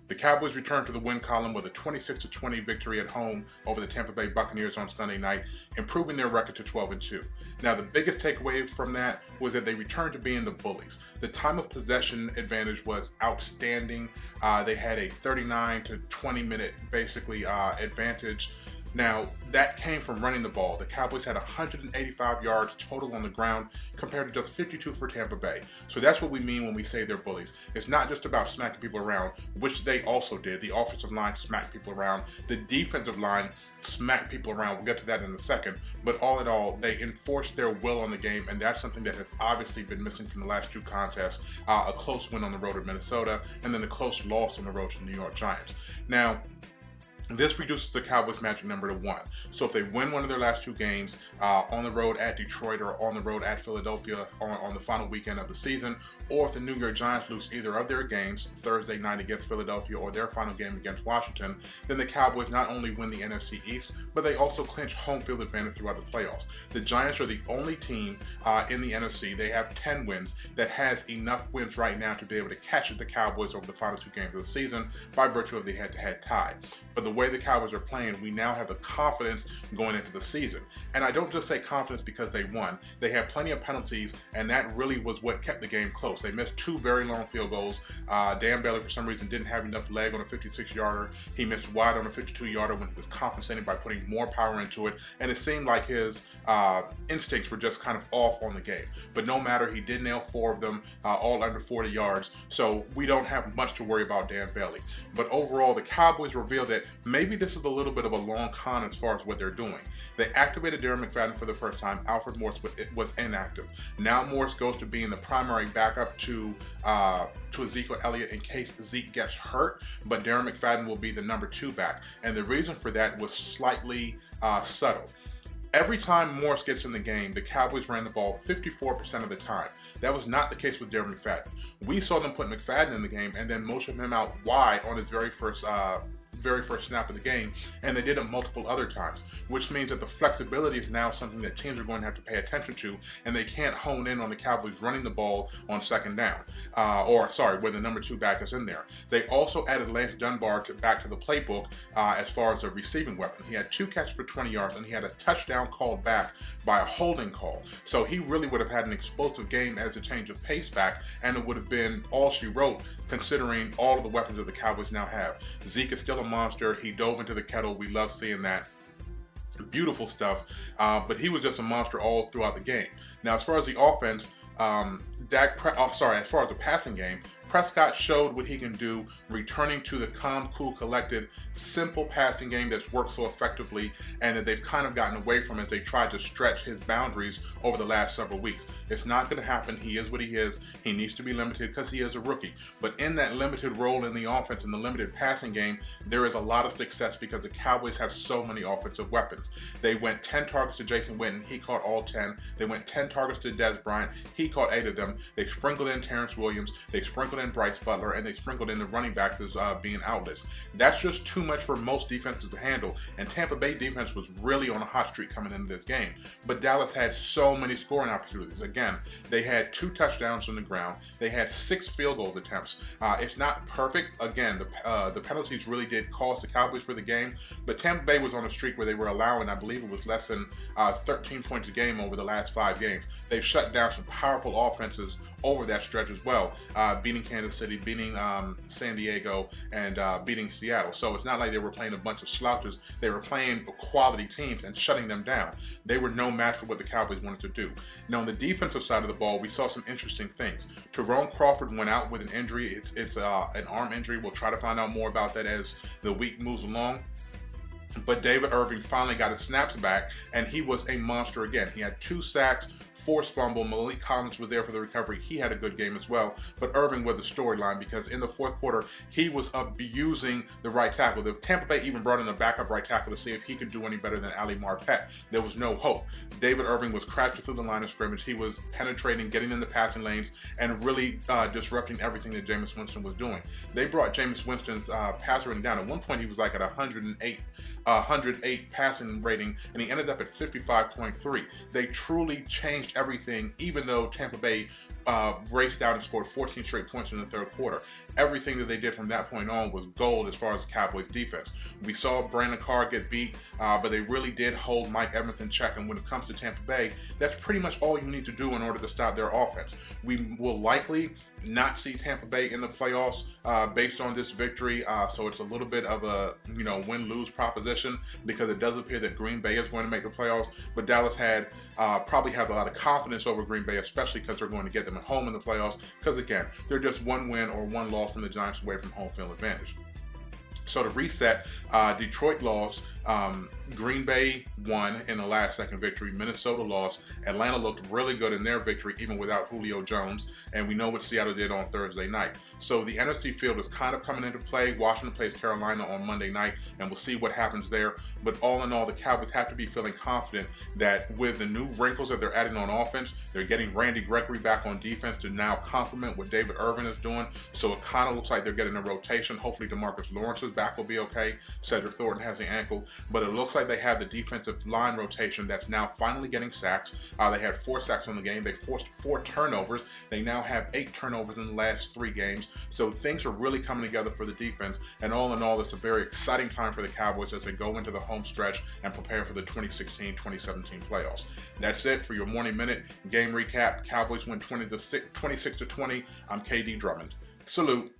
The Cowboys returned to the win column with a 26-20 victory at home over the Tampa Bay Buccaneers on Sunday night, improving their record to 12-2. Now, the biggest takeaway from that was that they returned to being the bullies. The time of possession advantage was outstanding. They had a 39 to 20 minute basically advantage. Now, that came from running the ball. The Cowboys had 185 yards total on the ground compared to just 52 for Tampa Bay. So that's what we mean when we say they're bullies. It's not just about smacking people around, which they also did. The offensive line smacked people around. The defensive line smacked people around. We'll get to that in a second. But all in all, they enforced their will on the game, and that's something that has obviously been missing from the last two contests. A close win on the road at Minnesota, and then a close loss on the road to the New York Giants. Now, this reduces the Cowboys' magic number to 1. So if they win one of their last two games on the road at Detroit or on the road at Philadelphia on the final weekend of the season, or if the New York Giants lose either of their games Thursday night against Philadelphia or their final game against Washington, then the Cowboys not only win the NFC East, but they also clinch home field advantage throughout the playoffs. The Giants are the only team in the NFC, they have 10 wins, that has enough wins right now to be able to catch the Cowboys over the final two games of the season by virtue of the head-to-head tie. But the way the Cowboys are playing, we now have the confidence going into the season. And I don't just say confidence because they won. They had plenty of penalties, and that really was what kept the game close. They missed two very long field goals. Dan Bailey, for some reason, didn't have enough leg on a 56-yarder. He missed wide on a 52-yarder when he was compensating by putting more power into it. And it seemed like his instincts were just kind of off on the game. But no matter, he did nail 4 of them, all under 40 yards. So we don't have much to worry about Dan Bailey. But overall, the Cowboys revealed that maybe this is a little bit of a long con as far as what they're doing. They activated Darren McFadden for the first time. Alfred Morris was inactive. Now Morris goes to being the primary backup to Ezekiel Elliott in case Zeke gets hurt, but Darren McFadden will be the number 2 back. And the reason for that was slightly subtle. Every time Morris gets in the game, the Cowboys ran the ball 54% of the time. That was not the case with Darren McFadden. We saw them put McFadden in the game and then motion him out wide on his very first snap of the game, and they did it multiple other times, which means that the flexibility is now something that teams are going to have to pay attention to, and they can't hone in on the Cowboys running the ball on second down, where the number 2 back is in there. They also added Lance Dunbar back to the playbook as far as a receiving weapon. He had 2 catches for 20 yards, and he had a touchdown called back by a holding call. So he really would have had an explosive game as a change of pace back, and it would have been all she wrote considering all of the weapons that the Cowboys now have. Zeke is still a monster. He dove into the kettle. We love seeing that. Beautiful stuff. But he was just a monster all throughout the game. Now, as far as the offense, as far as the passing game, Prescott showed what he can do, returning to the calm, cool, collected, simple passing game that's worked so effectively and that they've kind of gotten away from as they tried to stretch his boundaries over the last several weeks. It's not going to happen. He is what he is. He needs to be limited because he is a rookie. But in that limited role in the offense, in the limited passing game, there is a lot of success because the Cowboys have so many offensive weapons. They went 10 targets to Jason Witten. He caught all 10. They went 10 targets to Dez Bryant. He caught 8 of them. They sprinkled in Terrence Williams. They sprinkled in Bryce Butler, and they sprinkled in the running backs as being outlets. That's just too much for most defenses to handle, and Tampa Bay defense was really on a hot streak coming into this game. But Dallas had so many scoring opportunities. Again, they had 2 touchdowns on the ground. They had 6 field goal attempts. It's not perfect. Again, the penalties really did cost the Cowboys for the game, but Tampa Bay was on a streak where they were allowing, I believe it was less than 13 points a game over the last 5 games. They've shut down some powerful offenses over that stretch as well, beating Kansas City, beating San Diego, and beating Seattle. So it's not like they were playing a bunch of slouches. They were playing quality teams and shutting them down. They were no match for what the Cowboys wanted to do. Now, on the defensive side of the ball, we saw some interesting things. Tyrone Crawford went out with an injury. It's an arm injury. We'll try to find out more about that as the week moves along. But David Irving finally got his snaps back, and he was a monster again. He had 2 sacks, forced fumble. Malik Collins was there for the recovery. He had a good game as well. But Irving was the storyline because in the fourth quarter, he was abusing the right tackle. The Tampa Bay even brought in a backup right tackle to see if he could do any better than Ali Marpet. There was no hope. David Irving was crashing through the line of scrimmage. He was penetrating, getting in the passing lanes, and really disrupting everything that Jameis Winston was doing. They brought Jameis Winston's passer rating down. At one point, he was like at 108 passing rating, and he ended up at 55.3. They truly changed everything, even though Tampa Bay raced out and scored 14 straight points in the third quarter. Everything that they did from that point on was gold as far as the Cowboys defense. We saw Brandon Carr get beat, but they really did hold Mike Evans in check. And when it comes to Tampa Bay, that's pretty much all you need to do in order to stop their offense. We will likely not see Tampa Bay in the playoffs based on this victory. So it's a little bit of a win-lose proposition, because it does appear that Green Bay is going to make the playoffs. But Dallas probably has a lot of confidence over Green Bay, especially because they're going to get them at home in the playoffs. Because again, they're just one win or one loss from the Giants away from home field advantage. So to reset, Detroit lost, Green Bay won in the last second victory, Minnesota lost, Atlanta looked really good in their victory even without Julio Jones, and we know what Seattle did on Thursday night. So the NFC field is kind of coming into play. Washington plays Carolina on Monday night, and we'll see what happens there. But all in all, the Cowboys have to be feeling confident that with the new wrinkles that they're adding on offense, they're getting Randy Gregory back on defense to now complement what David Irvin is doing. So it kind of looks like they're getting a rotation. Hopefully DeMarcus Lawrence's back will be okay. Cedric Thornton has the ankle, but it looks like they have the defensive line rotation that's now finally getting sacks. They had 4 sacks on the game. They forced 4 turnovers. They now have 8 turnovers in the last 3 games. So things are really coming together for the defense. And all in all, it's a very exciting time for the Cowboys as they go into the home stretch and prepare for the 2016-2017 playoffs. That's it for your Morning Minute game recap. Cowboys win 26-20. I'm KD Drummond. Salute.